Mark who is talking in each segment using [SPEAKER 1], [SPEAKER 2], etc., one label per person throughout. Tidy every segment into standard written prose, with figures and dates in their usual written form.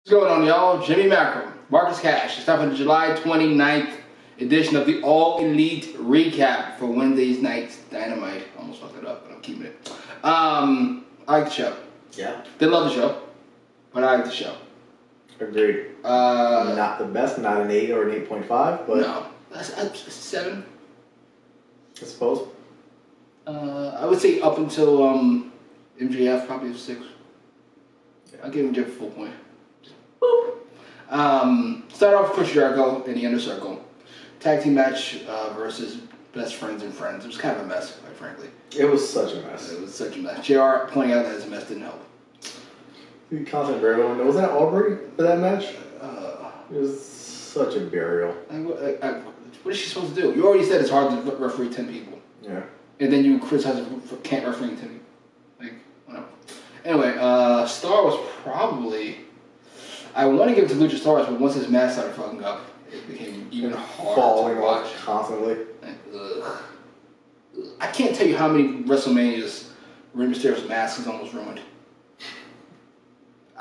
[SPEAKER 1] What's going on, y'all? Jimmy Macrum, Marcus Cash. It's time for the July 29th edition of the All Elite Recap for Wednesday's night's Dynamite. Almost fucked it up, but I'm keeping it. I like the show.
[SPEAKER 2] Yeah.
[SPEAKER 1] Didn't love the show, but I like the show.
[SPEAKER 2] Agreed. Not the best, not an 8 or an 8.5, but...
[SPEAKER 1] No. That's a 7.
[SPEAKER 2] I suppose.
[SPEAKER 1] I would say up until MJF, probably a 6. Yeah. I'll give MJF a full point. Start off with Chris Jericho in the Inner Circle. Tag team match versus Best Friends and Friends. It was kind of a mess, quite frankly.
[SPEAKER 2] It was such a mess.
[SPEAKER 1] It was such a mess. JR pointing out that his mess didn't help.
[SPEAKER 2] The constant burial. Was that Aubrey for that match? It was such a burial.
[SPEAKER 1] What is she supposed to do? You already said it's hard to referee 10 people.
[SPEAKER 2] Yeah.
[SPEAKER 1] And then you criticize her for can't referee 10 people. Like, whatever. Anyway, Star was probably... I want to give it to Luchasaurus, but once his mask started fucking up, it became even harder
[SPEAKER 2] falling
[SPEAKER 1] to watch.
[SPEAKER 2] Constantly.
[SPEAKER 1] Like, I can't tell you how many WrestleManias Rey Mysterio's mask is almost ruined.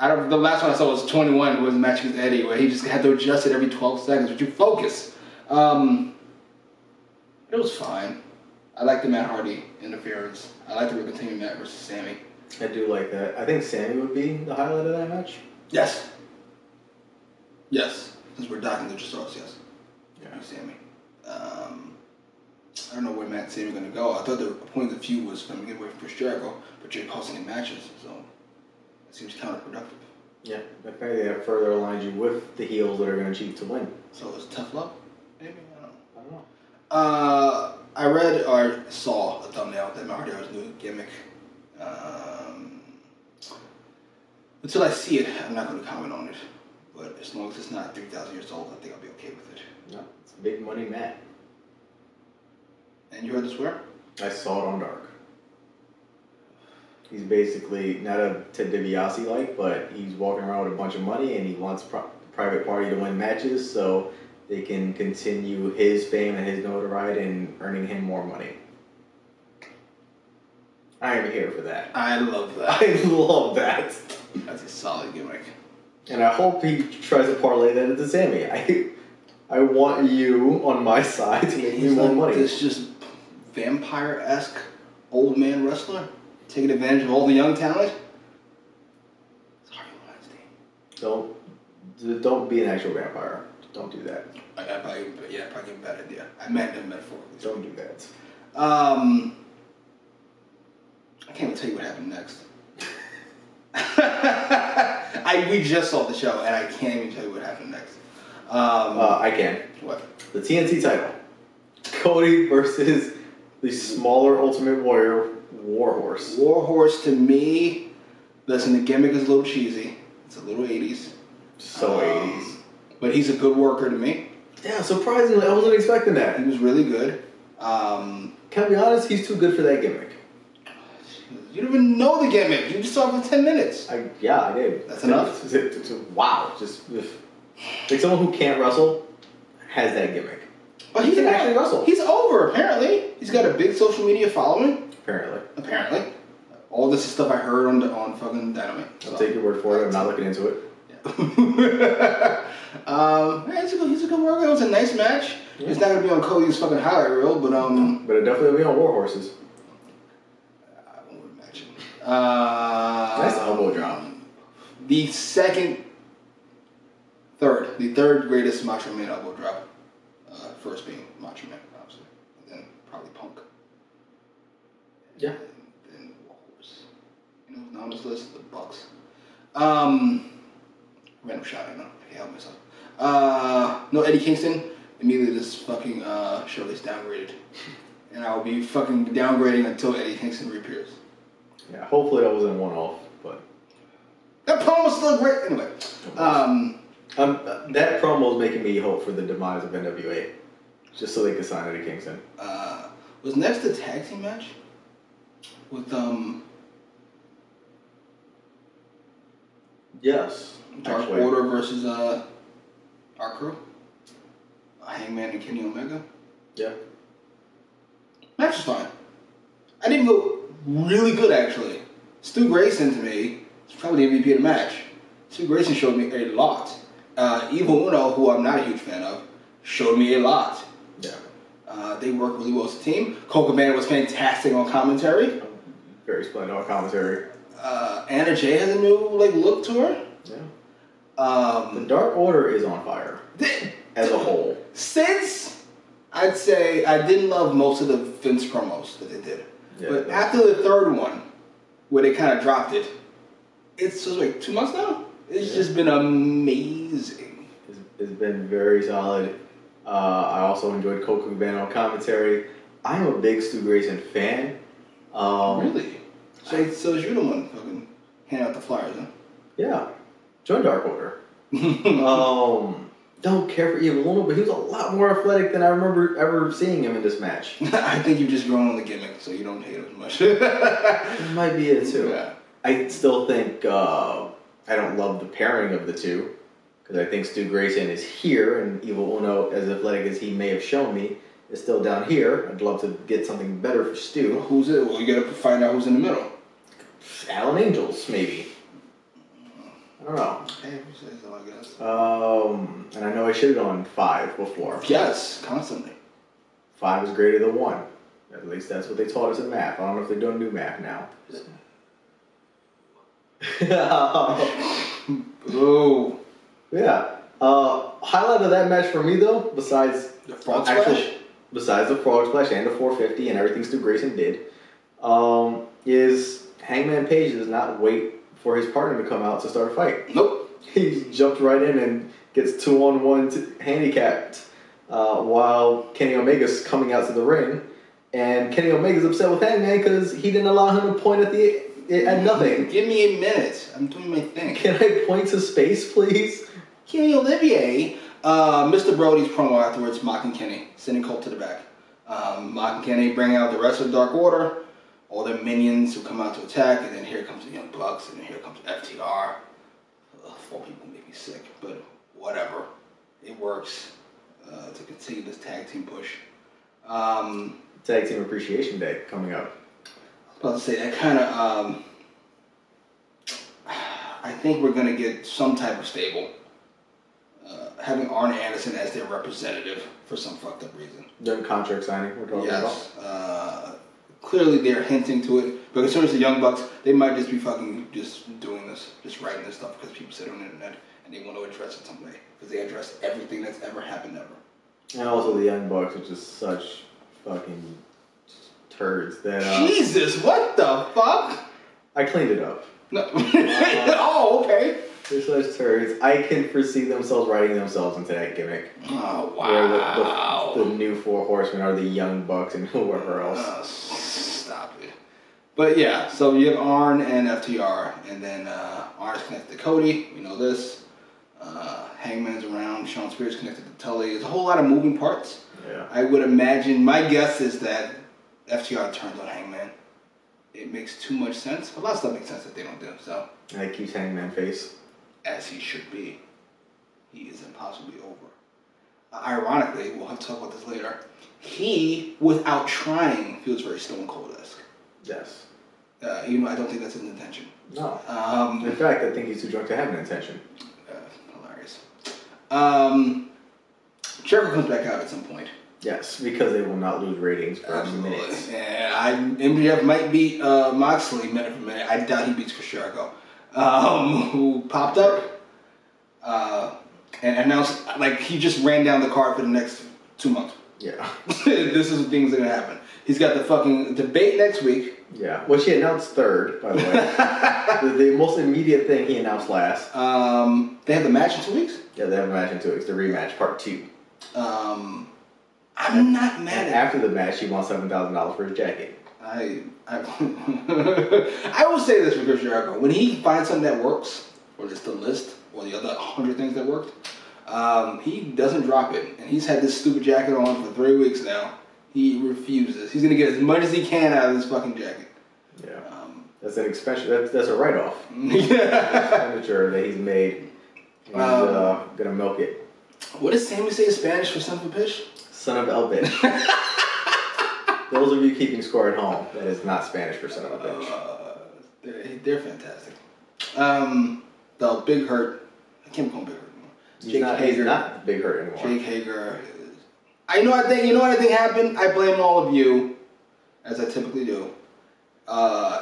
[SPEAKER 1] The last one I saw was 21, it was a match against Eddie, where he just had to adjust it every 12 seconds. Would you focus? It was fine. I like the Matt Hardy interference. I like the continuing Matt versus Sammy.
[SPEAKER 2] I do like that. I think Sammy would be the highlight of that match.
[SPEAKER 1] Yes. Yes. Since we're docking Luchasaurus, yes.
[SPEAKER 2] Yeah.
[SPEAKER 1] Sammy. I don't know where Matt and Sammy are going to go. I thought the point of the feud was for him to get away from Chris Jericho, but you're costing him matches, so it seems counterproductive. Yeah.
[SPEAKER 2] I think they have further aligned you with the heels that are going to cheat to win.
[SPEAKER 1] So it's tough love? Maybe? I don't know. I read or saw a thumbnail that Matt Hardy has a new gimmick. Until I see it, I'm not going to comment on it. But as long as it's not 3,000 years old, I think I'll be okay with it.
[SPEAKER 2] No, it's a big money Matt.
[SPEAKER 1] And you heard this where?
[SPEAKER 2] I saw it on Dark. He's basically not a Ted DiBiase-like, but he's walking around with a bunch of money and he wants private party to win matches so they can continue his fame and his notoriety and earning him more money. I am here for that.
[SPEAKER 1] I love that.
[SPEAKER 2] I love that.
[SPEAKER 1] That's a solid gimmick.
[SPEAKER 2] And I hope he tries to parlay that into Sammy. I want you on my side to make me more money.
[SPEAKER 1] This just vampire-esque old man wrestler taking advantage of all the young talent. It's Harvey Weinstein.
[SPEAKER 2] Don't be an actual vampire. Don't do that.
[SPEAKER 1] Probably a bad idea. I meant it metaphorically.
[SPEAKER 2] Don't do that.
[SPEAKER 1] I can't even tell you what happened next. We just saw the show, and I can't even tell you what happened next.
[SPEAKER 2] I can.
[SPEAKER 1] What?
[SPEAKER 2] The TNT title. Cody versus the smaller Ultimate Warrior, Warhorse.
[SPEAKER 1] Warhorse, to me, listen, the gimmick is a little cheesy. It's a little 80s.
[SPEAKER 2] So 80s.
[SPEAKER 1] But he's a good worker to me.
[SPEAKER 2] Yeah, surprisingly, I wasn't expecting that.
[SPEAKER 1] He was really good.
[SPEAKER 2] Can I be honest? He's too good for that gimmick.
[SPEAKER 1] You don't even know the gimmick. You just saw it for 10 minutes.
[SPEAKER 2] I did.
[SPEAKER 1] That's enough?
[SPEAKER 2] Wow. Just like someone who can't wrestle has that gimmick.
[SPEAKER 1] But he can
[SPEAKER 2] actually wrestle.
[SPEAKER 1] He's over, apparently. He's got a big social media following. Apparently. All this is stuff I heard on fucking Dynamite.
[SPEAKER 2] I'll take your word for it. I'm not looking into it.
[SPEAKER 1] Yeah. He's a good worker. It was a nice match. Yeah. It's not going to be on Cody's fucking highlight reel, but...
[SPEAKER 2] But it definitely will be on Warhorses.
[SPEAKER 1] Nice
[SPEAKER 2] elbow drop.
[SPEAKER 1] The third greatest Macho Man elbow drop. First being Macho Man, obviously. And then probably Punk.
[SPEAKER 2] Yeah.
[SPEAKER 1] And then Warhorse. You know who's not on this list? The Bucks. Random shot, I know. I can't help myself. No Eddie Kingston. Immediately this fucking show gets downgraded. And I will be fucking downgrading until Eddie Kingston reappears.
[SPEAKER 2] Yeah, hopefully that wasn't one-off, but...
[SPEAKER 1] That promo was still great. Anyway.
[SPEAKER 2] That promo is making me hope for the demise of NWA. Just so they could sign Eddie Kingston.
[SPEAKER 1] Was next the tag team match? With,
[SPEAKER 2] Yes.
[SPEAKER 1] Dark Order versus, our crew? Hangman and Kenny Omega?
[SPEAKER 2] Yeah.
[SPEAKER 1] Match was fine. I didn't go really good, actually. Stu Grayson, to me, is probably the MVP of the match. Stu Grayson showed me a lot. Evil Uno, who I'm not a huge fan of, showed me a lot.
[SPEAKER 2] Yeah.
[SPEAKER 1] They work really well as a team. Coco Band was fantastic on commentary.
[SPEAKER 2] Very splendid on commentary.
[SPEAKER 1] Anna Jay has a new look to her.
[SPEAKER 2] Yeah. The Dark Order is on fire as a whole.
[SPEAKER 1] Since I'd say I didn't love most of the Vince promos that they did, but after the third one, where they kind of dropped it, it's just like 2 months now. It's just been amazing.
[SPEAKER 2] It's been very solid. I also enjoyed Coco Band on commentary. I'm a big Stu Grayson fan.
[SPEAKER 1] Really? So you're the one fucking handing out the flyers, huh?
[SPEAKER 2] Yeah. Join Dark Order. Don't care for Evil Uno, but he was a lot more athletic than I remember ever seeing him in this match.
[SPEAKER 1] I think you've just grown on the gimmick, so you don't hate him as much.
[SPEAKER 2] It might be it too.
[SPEAKER 1] Yeah.
[SPEAKER 2] I still think I don't love the pairing of the two, because I think Stu Grayson is here, and Evil Uno, as athletic as he may have shown me, is still down here. I'd love to get something better for Stu.
[SPEAKER 1] Who's it? Well, you gotta find out who's in the middle.
[SPEAKER 2] Alan Angels, maybe. I don't know.
[SPEAKER 1] I guess.
[SPEAKER 2] And I know I shitted on 5 before.
[SPEAKER 1] Yes, constantly.
[SPEAKER 2] 5 is greater than 1. At least that's what they taught us in math. I don't know if they're doing new math now.
[SPEAKER 1] Oh.
[SPEAKER 2] Yeah. Highlight of that match for me though, besides
[SPEAKER 1] the frog splash,
[SPEAKER 2] besides the frog splash and the 450 and everything Stu Grayson did, is Hangman Page does not wait for his partner to come out to start a fight.
[SPEAKER 1] Nope.
[SPEAKER 2] He jumped right in and gets 2-on-1 handicapped while Kenny Omega's coming out to the ring, and Kenny Omega's upset with Hangman because he didn't allow him to point at nothing.
[SPEAKER 1] Give me a minute. I'm doing my thing.
[SPEAKER 2] Can I point to space, please?
[SPEAKER 1] Kenny Olivier, Mr. Brody's promo afterwards, mocking Kenny, sending Colt to the back. Mocking Kenny, bringing out the rest of the Dark Order, all their minions who come out to attack, and then here comes the Young Bucks, and then here comes FTR. 4 people make me sick, but whatever. It works to continue this tag team push.
[SPEAKER 2] Tag Team Appreciation Day coming up.
[SPEAKER 1] I was about to say, that kind of, I think we're going to get some type of stable. Having Arn Anderson as their representative for some fucked up reason.
[SPEAKER 2] Young contract signing we're talking about.
[SPEAKER 1] Yes. Clearly they're hinting to it, but as soon as the Young Bucks, they might just be fucking just doing this, just writing this stuff because people sit on the internet and they want to address it someday. Because they address everything that's ever happened ever.
[SPEAKER 2] And also the Young Bucks are just such fucking turds that...
[SPEAKER 1] Jesus, what the fuck?
[SPEAKER 2] I cleaned it up.
[SPEAKER 1] No. Oh, okay.
[SPEAKER 2] They're such turds. I can foresee themselves writing themselves into that gimmick.
[SPEAKER 1] Oh, wow.
[SPEAKER 2] Where the new 4 horsemen are the Young Bucks and whoever else.
[SPEAKER 1] Stop it. But yeah, so you have Arn and FTR, and then Arn's connected to Cody. We know this. Hangman's around. Sean Spears connected to Tully. There's a whole lot of moving parts.
[SPEAKER 2] Yeah.
[SPEAKER 1] I would imagine, my guess is that FTR turns on Hangman. It makes too much sense. A lot of stuff makes sense that they don't do, so.
[SPEAKER 2] And it keeps Hangman face.
[SPEAKER 1] As he should be. He is impossibly over. Ironically, we'll have to talk about this later, he, without trying, feels very Stone Cold-esque.
[SPEAKER 2] Yes.
[SPEAKER 1] Even though I don't think that's his intention.
[SPEAKER 2] No. In fact, I think he's too drunk to have an intention.
[SPEAKER 1] Hilarious. Jericho comes back out at some point.
[SPEAKER 2] Yes, because they will not lose ratings for minutes.
[SPEAKER 1] And MJF might beat Moxley minute for minute. I doubt he beats Chris Jericho. Who popped up and announced, like, he just ran down the card for the next 2 months.
[SPEAKER 2] Yeah.
[SPEAKER 1] This is things that are going to happen. He's got the fucking debate next week.
[SPEAKER 2] Yeah, which he announced third, by the way. the most immediate thing he announced last.
[SPEAKER 1] They have the match in 2 weeks?
[SPEAKER 2] Yeah, they have a match in 2 weeks. The rematch, part 2.
[SPEAKER 1] I'm not mad at
[SPEAKER 2] after the match, he wants $7,000 for his jacket.
[SPEAKER 1] I will say this for Chris Jericho. When he finds something that works, or just the list, or the other 100 things that worked, he doesn't drop it. And he's had this stupid jacket on for 3 weeks now. He refuses. He's going to get as much as he can out of this fucking jacket.
[SPEAKER 2] Yeah. That's an expensive, that's a write-off. Expenditure that he's made. He's going to milk it.
[SPEAKER 1] What does Sammy say in Spanish for son of a bitch?
[SPEAKER 2] Son of el bitch. Those of you keeping score at home, that is not Spanish for son of a bitch.
[SPEAKER 1] They're fantastic. the Big Hurt. I can't call him Big Hurt anymore.
[SPEAKER 2] He's not the Big Hurt anymore.
[SPEAKER 1] Jake Hager. You know what I think happened? I blame all of you, as I typically do.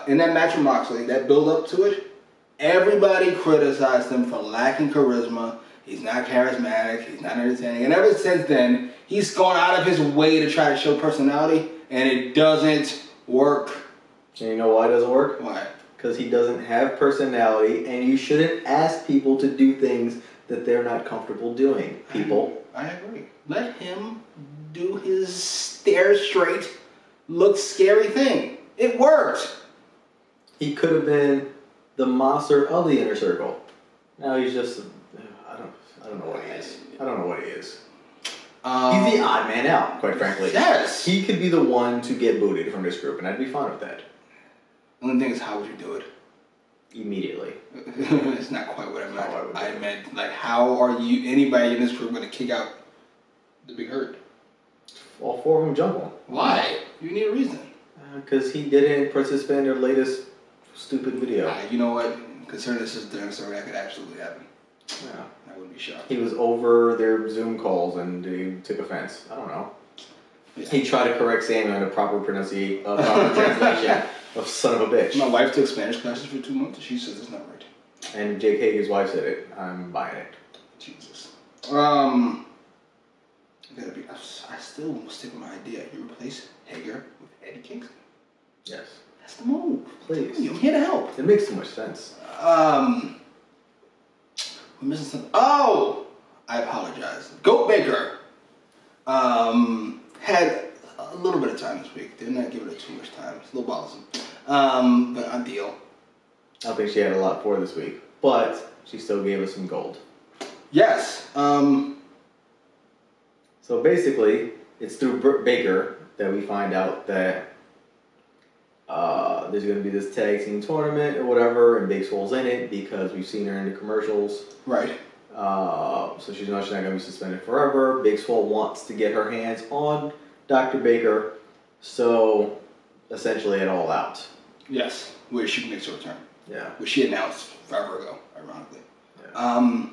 [SPEAKER 1] In that match with Moxley, that build up to it, everybody criticized him for lacking charisma. He's not charismatic. He's not entertaining. And ever since then, he's gone out of his way to try to show personality, and it doesn't work.
[SPEAKER 2] And you know why it doesn't work?
[SPEAKER 1] Why?
[SPEAKER 2] Because he doesn't have personality, and you shouldn't ask people to do things that they're not comfortable doing. People.
[SPEAKER 1] I agree. Let him do his stare straight, look scary thing. It worked.
[SPEAKER 2] He could have been the monster of the inner circle. Now he's just, I don't know what he is. I don't know what he is. He's the odd man out, quite frankly.
[SPEAKER 1] Yes.
[SPEAKER 2] He could be the one to get booted from this group, and I'd be fine with that.
[SPEAKER 1] The only thing is, how would you do it?
[SPEAKER 2] Immediately.
[SPEAKER 1] It's not quite what I meant. I meant, like, how are you, anybody in this group, going to kick out the Big Hurt?
[SPEAKER 2] All four of them jump on.
[SPEAKER 1] Why? You need a reason.
[SPEAKER 2] Because he didn't participate in their latest stupid video.
[SPEAKER 1] You know what? Considering this is during story, that could absolutely happen.
[SPEAKER 2] Yeah.
[SPEAKER 1] I wouldn't be shocked.
[SPEAKER 2] He was over their Zoom calls and he took offense. I don't know. Yeah. He tried to correct Samuel in a proper pronunciation, proper translation of son of a bitch.
[SPEAKER 1] My wife took Spanish classes for 2 months and she says it's not right.
[SPEAKER 2] And Jake Hager's wife said it. I'm buying it.
[SPEAKER 1] Jesus. I still stick with my idea. You replace Hager with Eddie Kingston.
[SPEAKER 2] Yes.
[SPEAKER 1] That's the move.
[SPEAKER 2] Please.
[SPEAKER 1] I'm here to help.
[SPEAKER 2] It makes too much sense.
[SPEAKER 1] We're missing something. Oh! I apologize. Goat Baker had a little bit of time this week. Did not give it too much time. It's a little bothersome. But on deal.
[SPEAKER 2] I don't think she had a lot for this week. But she still gave us some gold.
[SPEAKER 1] Yes.
[SPEAKER 2] So basically, it's through Baker that we find out that there's going to be this tag team tournament or whatever, and Big Swole's in it because we've seen her in the commercials.
[SPEAKER 1] Right.
[SPEAKER 2] So she's not going to be suspended forever. Big Swole wants to get her hands on Dr. Baker, so essentially it all out.
[SPEAKER 1] Yes, where she makes her return.
[SPEAKER 2] Yeah.
[SPEAKER 1] Which she announced forever ago, ironically.
[SPEAKER 2] Yeah.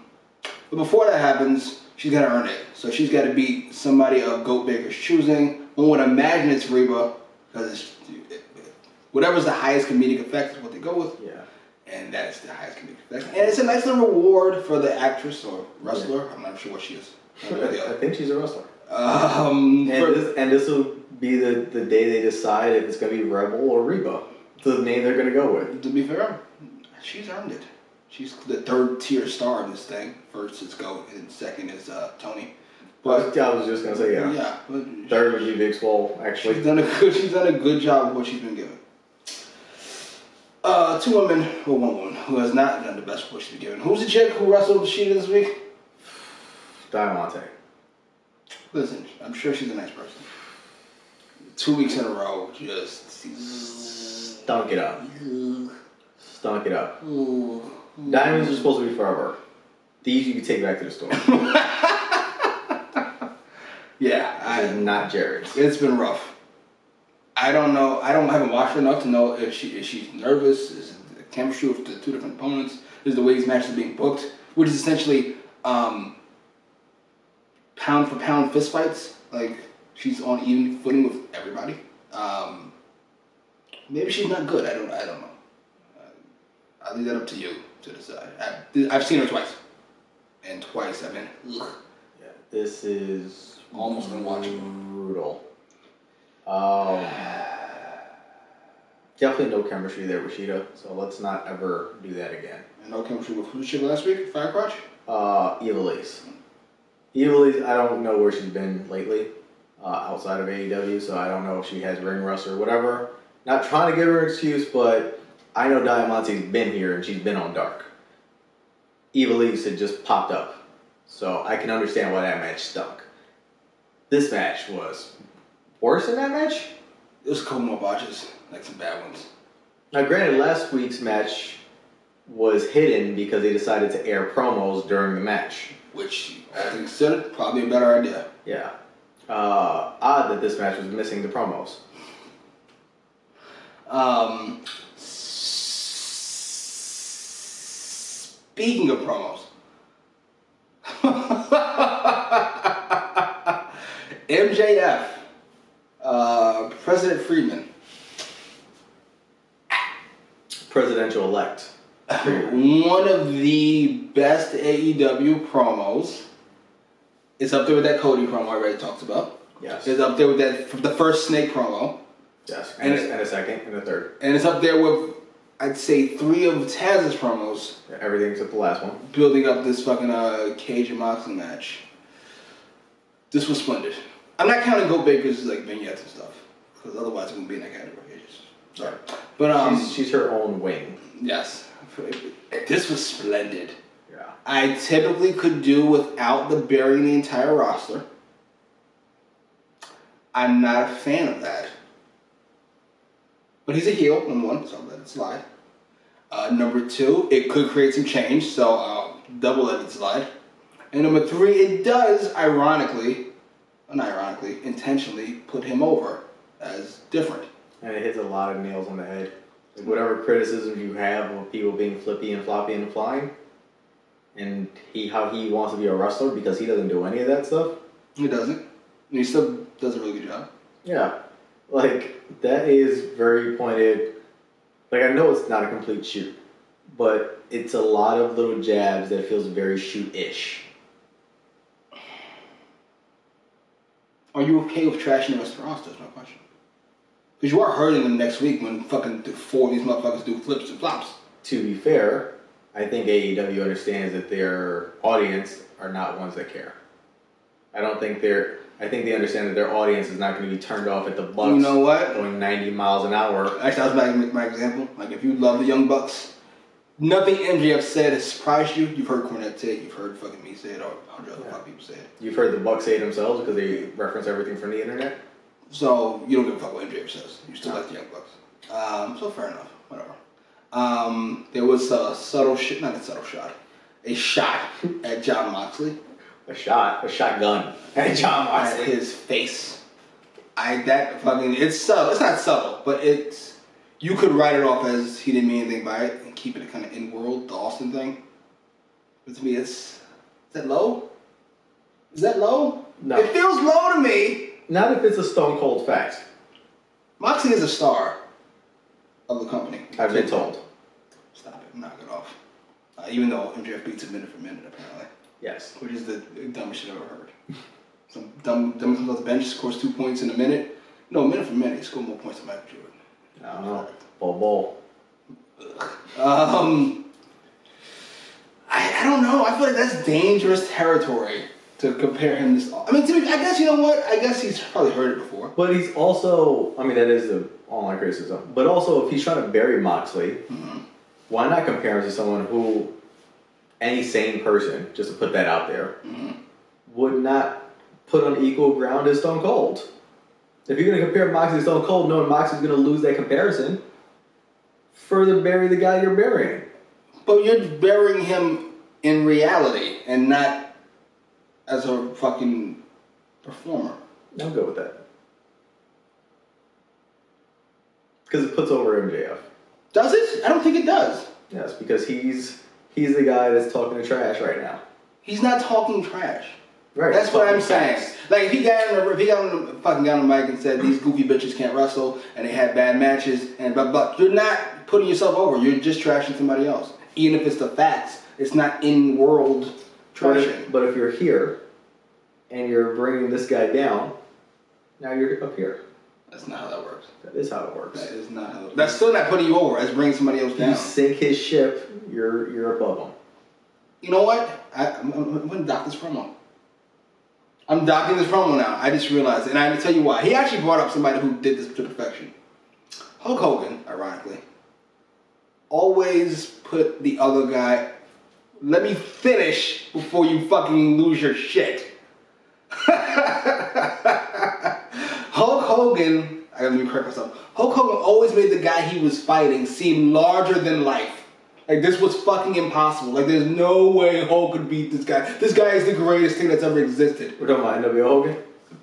[SPEAKER 1] But before that happens, she's got to earn it. So she's got to beat somebody of Goat Baker's choosing. One would imagine it's Reba, because whatever's the highest comedic effect is what they go with.
[SPEAKER 2] Yeah.
[SPEAKER 1] And that's the highest comedic effect. And it's a nice little reward for the actress or wrestler. Yeah. I'm not sure what she is.
[SPEAKER 2] I think she's a wrestler.
[SPEAKER 1] And
[SPEAKER 2] this will be the day they decide if it's going to be Rebel or Reba. The name they're going to go with.
[SPEAKER 1] To be fair, she's earned it. She's the third tier star in this thing. First is Goat, and second is Tony.
[SPEAKER 2] But I was just gonna say
[SPEAKER 1] yeah.
[SPEAKER 2] Third would be Big Swole. Actually,
[SPEAKER 1] she's done a good job with what she's been given. 2 women, or 1 woman who has not done the best with what she's been given. Who's the chick who wrestled Sheeta this week?
[SPEAKER 2] Diamante.
[SPEAKER 1] Listen, I'm sure she's a nice person. 2 weeks in a row, just
[SPEAKER 2] stunk it up. Stunk it up. Diamonds are supposed to be forever. These you can take back to the store.
[SPEAKER 1] Yeah,
[SPEAKER 2] not Jared's.
[SPEAKER 1] It's been rough. I don't know. I haven't watched her enough to know if she's nervous. Is it the chemistry with the 2 different opponents? Is the way these matches are being booked, which is essentially pound for pound fist fights. Like she's on even footing with everybody. Maybe she's not good. I don't know. I'll leave that up to you to decide. I've seen her twice, and twice I've been. Ugh.
[SPEAKER 2] Yeah, this is
[SPEAKER 1] almost unwatchable.
[SPEAKER 2] Brutal. Definitely no chemistry there with Sheeta, so let's not ever do that again.
[SPEAKER 1] And no chemistry with who's chick last week? Firecrotch?
[SPEAKER 2] Evilise. Evilise, I don't know where she's been lately, outside of AEW, so I don't know if she has ring rust or whatever. Not trying to give her an excuse, but I know Diamante's been here and she's been on Dark. Evilise had just popped up, so I can understand why that match stunk. This match was worse than that match?
[SPEAKER 1] It was a couple more botches, like some bad ones.
[SPEAKER 2] Now, granted, last week's match was hidden because they decided to air promos during the match.
[SPEAKER 1] Which, all things considered, probably a better idea.
[SPEAKER 2] Yeah. Odd that this match was missing the promos.
[SPEAKER 1] Speaking of promos. MJF. President Friedman.
[SPEAKER 2] Presidential elect.
[SPEAKER 1] One of the best AEW promos. It's up there with that Cody promo I already talked about.
[SPEAKER 2] Yes.
[SPEAKER 1] It's up there with the first Snake promo.
[SPEAKER 2] Yes. And a second and a third.
[SPEAKER 1] And it's up there with, I'd say, 3 of Taz's promos.
[SPEAKER 2] Yeah, everything except the last one.
[SPEAKER 1] Building up this fucking Cage and Moxley match. This was splendid. I'm not counting Goat Baker's like vignettes and stuff, because otherwise it wouldn't be in that category. Sorry, but
[SPEAKER 2] she's her own wing.
[SPEAKER 1] Yes, this was splendid.
[SPEAKER 2] Yeah, I
[SPEAKER 1] typically could do without the burying the entire roster. I'm not a fan of that, but he's a heel. Number 1, so I'll let it slide. Number 2, it could create some change, so I'll double let it slide. And number 3, it does intentionally put him over as different.
[SPEAKER 2] And it hits a lot of nails on the head. Like whatever criticism you have of people being flippy and floppy and flying, and how he wants to be a wrestler because he doesn't do any of that stuff.
[SPEAKER 1] He doesn't. And he still does a really good job.
[SPEAKER 2] Yeah. Like, that is very pointed. Like, I know it's not a complete shoot, but it's a lot of little jabs that feels very shoot-ish.
[SPEAKER 1] Are you okay with trashing the rest of the roster? That's my question. Because you are hurting them next week when fucking 4 of these motherfuckers do flips and flops.
[SPEAKER 2] To be fair, I think AEW understands that their audience are not ones that care. I think they understand that their audience is not going to be turned off at the Bucks.
[SPEAKER 1] You know what?
[SPEAKER 2] Going 90 miles an hour.
[SPEAKER 1] Actually, I was about to make my example. Like, if you love the Young Bucks, nothing MJF said has surprised you. You've heard Cornette say it. You've heard fucking me say it, or 100 other fucking people say it.
[SPEAKER 2] You've heard the Bucks say it themselves because they reference everything from the internet.
[SPEAKER 1] So, you don't give a fuck what MJF says. You still like the Young Bucks. So fair enough. Whatever. There was a shot at Jon Moxley.
[SPEAKER 2] A shotgun at Jon Moxley.
[SPEAKER 1] At his face. It's subtle. It's not subtle, but you could write it off as he didn't mean anything by it and keep it kind of in-world, the Austin thing. But to me, is that low? Is that low?
[SPEAKER 2] No.
[SPEAKER 1] It feels low to me.
[SPEAKER 2] Not if it's a stone cold fact.
[SPEAKER 1] Moxley is a star of the company.
[SPEAKER 2] I've been told.
[SPEAKER 1] Stop it. Knock it off. Even though MJF beats him minute for minute, apparently.
[SPEAKER 2] Yes.
[SPEAKER 1] Which is the dumbest shit I've ever heard. Some dumb comes off the bench, scores 2 points in a minute. No, minute for minute, he scored more points than Michael Jordan.
[SPEAKER 2] I don't know. Ball.
[SPEAKER 1] I don't know. I feel like that's dangerous territory to compare him this. I mean, I guess, you know what? I guess he's probably heard it before.
[SPEAKER 2] But he's also, I mean, that is the online criticism. But also, if he's trying to bury Moxley, why not compare him to someone who, any sane person, just to put that out there, would not put on equal ground as Stone Cold? If you're going to compare Moxley to Stone Cold, knowing Moxley's going to lose that comparison, further bury the guy you're burying.
[SPEAKER 1] But you're burying him in reality and not as a fucking performer.
[SPEAKER 2] I'm good with that. Because it puts over MJF.
[SPEAKER 1] Does it? I don't think it does.
[SPEAKER 2] Yes, because he's the guy that's talking trash right now.
[SPEAKER 1] He's not talking trash.
[SPEAKER 2] Right.
[SPEAKER 1] That's what I'm saying. Like, if he got on the mic and said these goofy bitches can't wrestle and they had bad matches and blah blah, you're not putting yourself over. You're just trashing somebody else. Even if it's the facts, it's not in world trashing.
[SPEAKER 2] But if you're here and you're bringing this guy down, now you're up here.
[SPEAKER 1] That's not how that works.
[SPEAKER 2] That is how it works.
[SPEAKER 1] That is not how. That's still not putting you over. That's bringing somebody else down.
[SPEAKER 2] You sink his ship, you're above him.
[SPEAKER 1] You know what? I'm going to dock this promo. I'm docking this promo now. I just realized it. And I'm going to tell you why. He actually brought up somebody who did this to perfection. Hulk Hogan, ironically, always put the other guy, let me finish before you fucking lose your shit. Hulk Hogan, let me correct myself. Hulk Hogan always made the guy he was fighting seem larger than life. Like, this was fucking impossible. Like, there's no way Hulk could beat this guy. This guy is the greatest thing that's ever existed.
[SPEAKER 2] We're talking about NWO Hogan?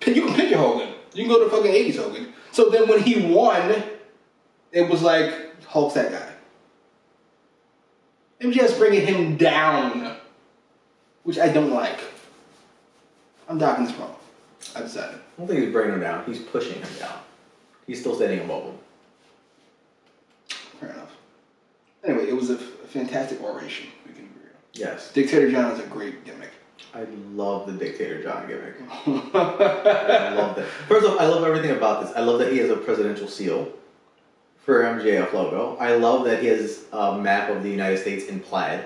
[SPEAKER 1] You can pick your Hogan. You can go to fucking 80s Hogan. So then when he won, it was like, Hulk's that guy. MJF's bringing him down, which I don't like. I'm docking this promo. I decided.
[SPEAKER 2] I don't think he's bringing him down. He's pushing him down. He's still standing above him.
[SPEAKER 1] Fair enough. Anyway, it was a fantastic oration. We can agree on.
[SPEAKER 2] Yes.
[SPEAKER 1] Dictator John is a great gimmick.
[SPEAKER 2] I love the Dictator John gimmick. I love that. First off, I love everything about this. I love that he has a presidential seal for MJF logo. I love that he has a map of the United States in plaid.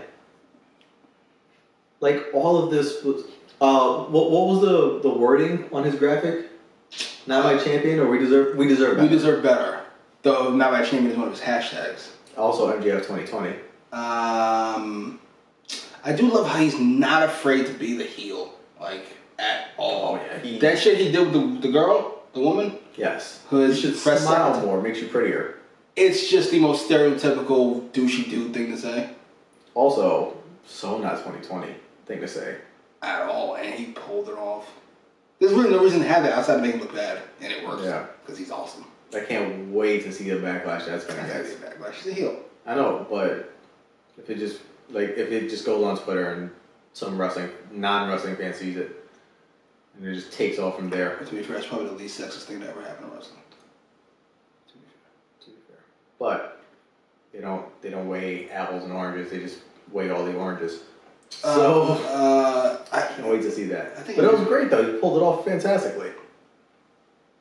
[SPEAKER 2] Like, all of this was... what was the wording on his graphic? Not my champion, or we deserve better?
[SPEAKER 1] We deserve better. Though not my champion is one of his hashtags.
[SPEAKER 2] Also MJF 2020.
[SPEAKER 1] I do love how he's not afraid to be the heel, like, at all.
[SPEAKER 2] Oh, yeah.
[SPEAKER 1] That shit he did with the girl, the woman?
[SPEAKER 2] Yes.
[SPEAKER 1] Who
[SPEAKER 2] You should smile more, makes you prettier.
[SPEAKER 1] It's just the most stereotypical douchey dude thing to say.
[SPEAKER 2] Also, so not 2020 thing to say.
[SPEAKER 1] At all, and he pulled it off. There's really no reason to have that outside of making him look bad, and it works. Yeah. Because he's awesome.
[SPEAKER 2] I can't wait to see the backlash that's going to get.
[SPEAKER 1] That's a backlash. He's a heel.
[SPEAKER 2] I know, but if it just goes on Twitter and some non-wrestling fan sees it, and it just takes off from there.
[SPEAKER 1] To be fair, it's probably the least sexist thing to ever happen in wrestling.
[SPEAKER 2] To be fair. But they don't weigh apples and oranges. They just weigh all the oranges. So I can't wait to see that. But it was great though. You pulled it off fantastically.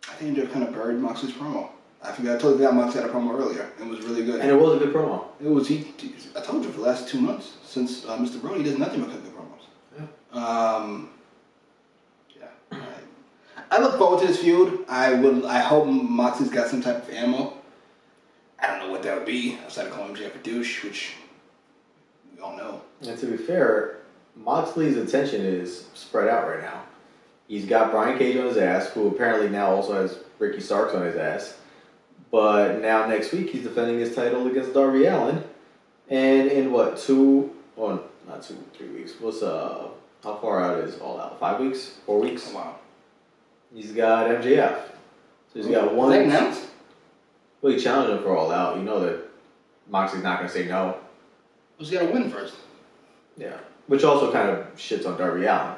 [SPEAKER 1] I think you kind of buried Moxley's promo. I totally forgot Moxley had a promo earlier. It was really good.
[SPEAKER 2] And it was a good promo.
[SPEAKER 1] It was. I told you for the last 2 months since Mr. Brody does nothing but cut good promos. Yeah. I look forward to this feud. I hope Moxley's got some type of ammo. I don't know what that would be. Outside of calling MJF a douche, which we all know.
[SPEAKER 2] And to be fair, Moxley's attention is spread out right now. He's got Brian Cage on his ass, who apparently now also has Ricky Starks on his ass. But now next week he's defending his title against Darby Allin. And in what, 3 weeks. How far out is All Out? 5 weeks? 4 weeks?
[SPEAKER 1] Oh, wow.
[SPEAKER 2] He's got MJF. So he's got one.
[SPEAKER 1] Is that announced?
[SPEAKER 2] Well, he challenged him for All Out. You know that Moxley's not going to say no.
[SPEAKER 1] He's got to win first.
[SPEAKER 2] Yeah. Which also kind of shits on Darby Allin.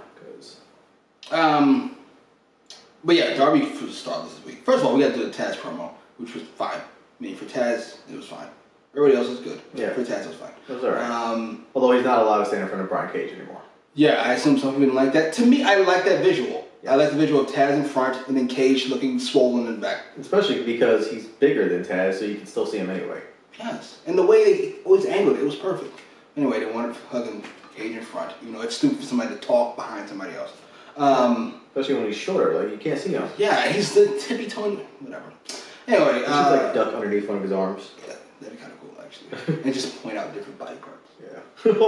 [SPEAKER 1] But yeah, Darby for the start this week. First of all, we got to do the Taz promo, which was fine. I mean, for Taz, it was fine. Everybody else was good.
[SPEAKER 2] Yeah.
[SPEAKER 1] For Taz, it was fine.
[SPEAKER 2] It was alright. Although he's not allowed to stand in front of Brian Cage anymore.
[SPEAKER 1] Yeah, I assume some people didn't like that. To me, I like that visual. Yes. I like the visual of Taz in front and then Cage looking swollen in the back.
[SPEAKER 2] Especially because he's bigger than Taz, so you can still see him anyway.
[SPEAKER 1] Yes. And the way they always angled it was perfect. Anyway, they wanted hugging Cage in front. You know, it's stupid for somebody to talk behind somebody else.
[SPEAKER 2] Especially when he's shorter, like you can't see him.
[SPEAKER 1] Yeah, he's the tippy-toeing, whatever. Anyway,
[SPEAKER 2] he should like duck underneath one of his arms.
[SPEAKER 1] Yeah, that'd be kind of cool actually. And just point out different body parts.
[SPEAKER 2] Yeah.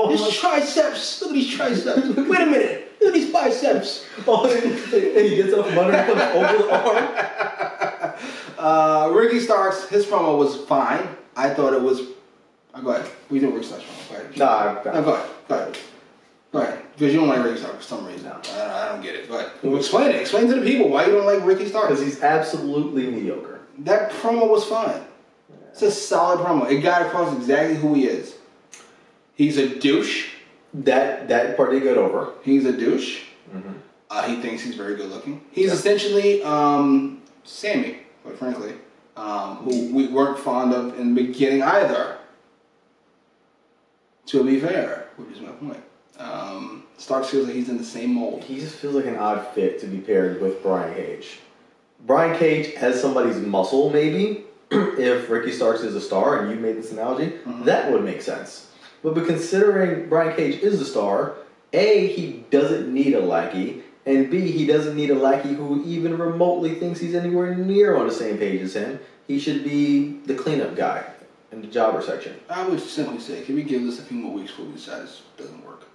[SPEAKER 1] His triceps. Look at these triceps. Wait a minute. Look at these biceps.
[SPEAKER 2] And he gets up from under and comes over the
[SPEAKER 1] arm. Ricky Starks, his promo was fine. I thought it was. Go ahead. We do Ricky Starks promo. Go ahead.
[SPEAKER 2] No,
[SPEAKER 1] go ahead. Go ahead. Go ahead. Because you don't like Ricky Starks for some reason.
[SPEAKER 2] No.
[SPEAKER 1] I don't get it. But explain it. Explain to the people why you don't like Ricky Starks.
[SPEAKER 2] Because he's absolutely mediocre.
[SPEAKER 1] That promo was fine. Yeah. It's a solid promo. It got across exactly who he is. He's a douche.
[SPEAKER 2] That part did get over.
[SPEAKER 1] He's a douche. Mm-hmm. He thinks he's very good looking. He's essentially Sammy, quite frankly, who we weren't fond of in the beginning either. To be fair, which is my point. Starks feels like he's in the same mold.
[SPEAKER 2] He just feels like an odd fit to be paired with Brian Cage. Brian Cage has somebody's muscle, maybe. If Ricky Starks is a star, and you made this analogy, that would make sense. But considering Brian Cage is a star, A, he doesn't need a lackey, and B, he doesn't need a lackey who even remotely thinks he's anywhere near on the same page as him. He should be the cleanup guy in the jobber section.
[SPEAKER 1] I would simply say, can we give this a few more weeks before we decide this doesn't work?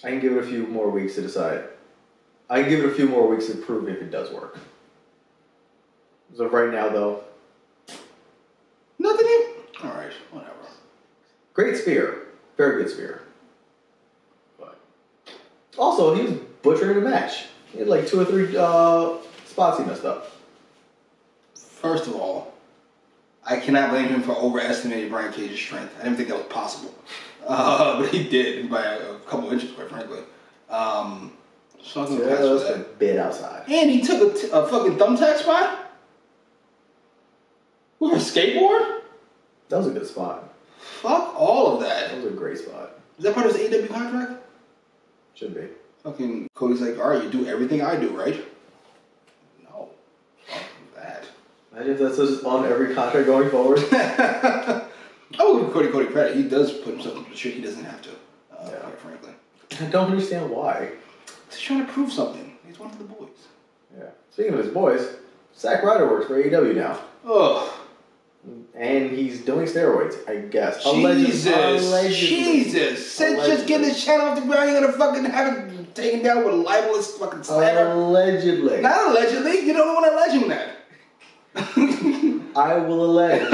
[SPEAKER 2] I can give it a few more weeks to decide. I can give it a few more weeks to prove if it does work. As of right now, though,
[SPEAKER 1] nothing even. All right, whatever.
[SPEAKER 2] Great spear. Very good spear. But also, he was butchering the match. He had like 2 or 3 spots he messed up.
[SPEAKER 1] First of all, I cannot blame him for overestimating Brian Cage's strength. I didn't think that was possible. But he did by a couple inches, quite frankly. So I'm gonna pass for that.
[SPEAKER 2] A bit outside.
[SPEAKER 1] And he took a fucking thumbtack spot? With a skateboard?
[SPEAKER 2] That was a good spot.
[SPEAKER 1] Fuck all of that.
[SPEAKER 2] That was a great spot.
[SPEAKER 1] Is that part of his AEW contract?
[SPEAKER 2] Should be.
[SPEAKER 1] Fucking Cody's like, alright, you do everything I do, right? No. Fuck that.
[SPEAKER 2] Imagine if that's just on every contract going forward.
[SPEAKER 1] I will give Cody credit. He does put himself in shit he doesn't have to, quite frankly.
[SPEAKER 2] I don't understand why.
[SPEAKER 1] He's trying to prove something. He's one of the boys.
[SPEAKER 2] Yeah. Speaking of his boys, Zack Ryder works for AEW now.
[SPEAKER 1] Ugh.
[SPEAKER 2] And he's doing steroids, I guess.
[SPEAKER 1] Jesus.
[SPEAKER 2] Allegedly.
[SPEAKER 1] Jesus. Just get this channel off the ground, you're gonna fucking have it taken down with a libelous fucking slander.
[SPEAKER 2] Allegedly.
[SPEAKER 1] Not allegedly. You're the only one alleging that.
[SPEAKER 2] I will allege.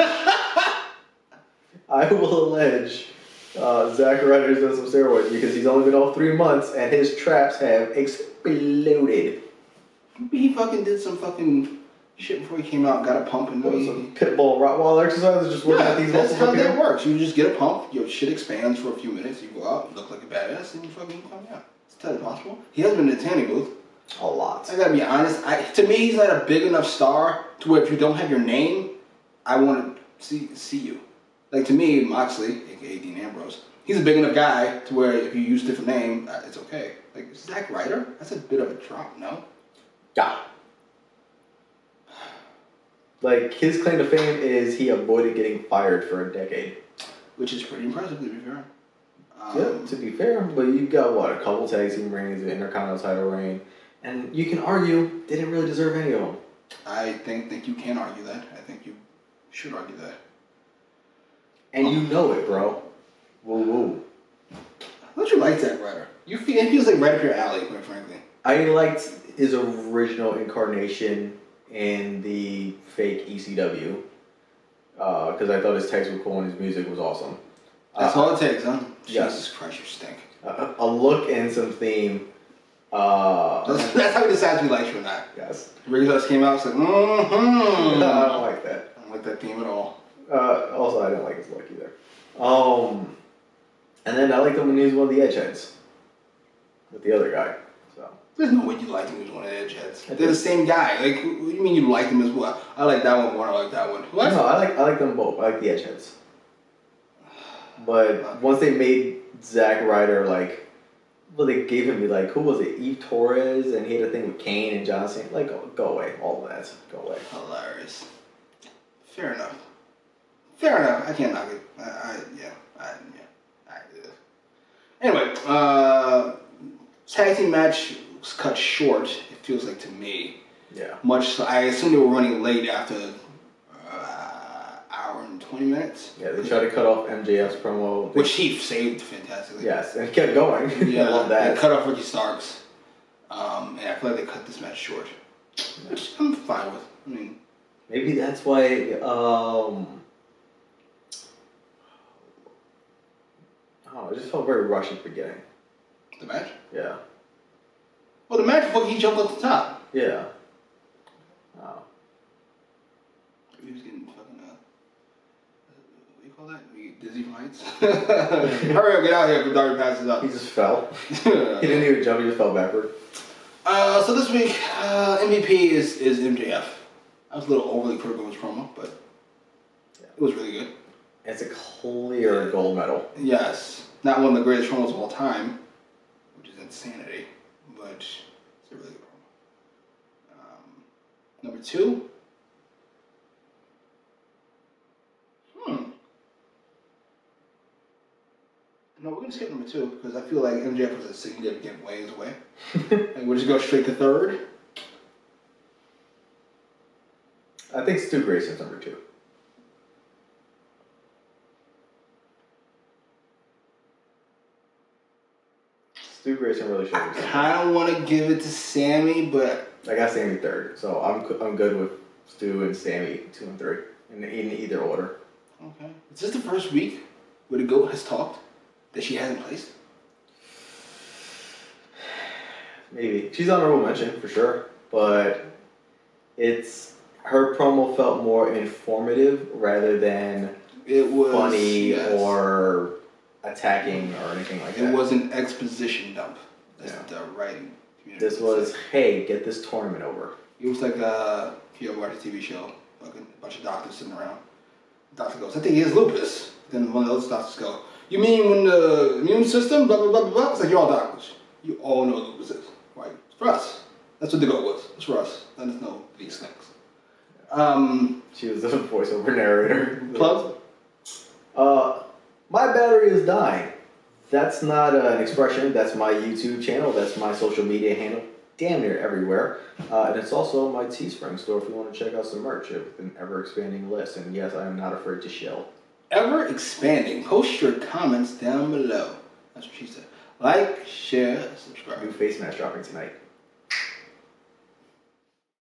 [SPEAKER 2] Zack Ryder's done some steroids because he's only been off 3 months and his traps have exploded.
[SPEAKER 1] He fucking did some fucking shit before he came out, got a pump, and
[SPEAKER 2] some pitbull Rottweiler exercises, just working out these muscles.
[SPEAKER 1] That's how that works. You just get a pump, your shit expands for a few minutes, you go out, look like a badass, and you fucking come out. It's totally possible. He has been in the tanning booth.
[SPEAKER 2] A lot.
[SPEAKER 1] I gotta be honest, to me, he's not a big enough star to where if you don't have your name, I want to see you. Like, to me, Moxley, aka Dean Ambrose, he's a big enough guy to where if you use a different name, it's okay. Like, Zack Ryder, that's a bit of a drop, no?
[SPEAKER 2] Yeah. Like, his claim to fame is he avoided getting fired for a decade.
[SPEAKER 1] Which is pretty impressive, to be fair.
[SPEAKER 2] Yeah, to be fair, but you've got, what, a couple tag team reigns, an Intercontinental title reign, and you can argue they didn't really deserve any of them.
[SPEAKER 1] I think you can argue that. I think you should argue that.
[SPEAKER 2] And you know it, bro. Woo-woo.
[SPEAKER 1] Don't you like Zack Ryder? It feels like right up your alley, quite frankly.
[SPEAKER 2] I liked his original incarnation in the fake ECW because I thought his tags were cool and his music was awesome.
[SPEAKER 1] That's all it takes, huh?
[SPEAKER 2] Yes.
[SPEAKER 1] Jesus Christ, you stink.
[SPEAKER 2] A look and some theme.
[SPEAKER 1] That's how he decides we like you or not.
[SPEAKER 2] Yes.
[SPEAKER 1] Regulars came out, it's like,
[SPEAKER 2] I don't like that.
[SPEAKER 1] I don't like that theme at all.
[SPEAKER 2] Also, I didn't like his look either. And then I liked him when he was one of the Edgeheads with the other guy. So
[SPEAKER 1] there's no way you liked him when he was one of the Edgeheads. They're the same guy. Like, what do you mean you liked him as well? I like that one more. I like that one. What?
[SPEAKER 2] No, I like them both. I like the Edgeheads. But once they made Zack Ryder they gave him who was it? Eve Torres, and he had a thing with Kane and John Cena. Like, go away, all of that, go away. Hilarious.
[SPEAKER 1] Fair enough. I can't knock it. Anyway, tag team match was cut short. It feels like to me.
[SPEAKER 2] Yeah.
[SPEAKER 1] Much. I assume they were running late after hour and 20 minutes.
[SPEAKER 2] Yeah, they tried to cut off MJF's promo,
[SPEAKER 1] which he saved fantastically.
[SPEAKER 2] Yes, and kept going.
[SPEAKER 1] Yeah,
[SPEAKER 2] I love that.
[SPEAKER 1] They cut off Ricky Starks, and I feel like they cut this match short, which I'm fine with. I mean,
[SPEAKER 2] maybe that's why. It just felt very rushed at the beginning.
[SPEAKER 1] The match?
[SPEAKER 2] Yeah.
[SPEAKER 1] Well, the match before he jumped off the top.
[SPEAKER 2] Yeah.
[SPEAKER 1] Oh. He was getting fucking, what do you call that? Dizzy from heights? Hurry up, get out here if Darby passes up.
[SPEAKER 2] He just fell. He didn't even jump, he just fell backward.
[SPEAKER 1] So this week, MVP is MJF. I was a little overly critical of his promo, but it was really good.
[SPEAKER 2] It's a clear gold medal.
[SPEAKER 1] Yes. Not one of the greatest promos of all time, which is insanity, but it's a really good promo. Number 2. No, we're going to skip number 2 because I feel like MJF was a significant ways away. And we'll just go straight to 3rd.
[SPEAKER 2] I think Stu Grayson's number 2. Stu Grayson really should have.
[SPEAKER 1] I kind of want to give it to Sammy, but
[SPEAKER 2] I got Sammy 3rd, so I'm good with Stu and Sammy 2 and 3 in either order.
[SPEAKER 1] Okay. Is this the first week where the GOAT has talked that she hasn't placed?
[SPEAKER 2] Maybe she's honorable mention for sure, but it's Her promo felt more informative rather than funny or attacking or anything like that.
[SPEAKER 1] It was an exposition dump. That's the writing community.
[SPEAKER 2] This was, hey, get this tournament over.
[SPEAKER 1] It was like if you ever watch a TV show, like a bunch of doctors sitting around. The doctor goes, I think he has lupus. Then one of those doctors go, you mean when the immune system, blah, blah, blah, blah, blah? It's like, you're all doctors. You all know what lupus is. Right? It's for us. That's what the goal was. It's for us. Let us know these things.
[SPEAKER 2] She was the voiceover narrator.
[SPEAKER 1] Plug?
[SPEAKER 2] My battery is dying. That's not an expression. That's my YouTube channel. That's my social media handle. Damn near everywhere. And it's also my Teespring store if you want to check out some merch with an ever-expanding list. And yes, I am not afraid to shill.
[SPEAKER 1] Ever-expanding. Post your comments down below. That's what she said. Like, share, subscribe.
[SPEAKER 2] New face mask dropping tonight.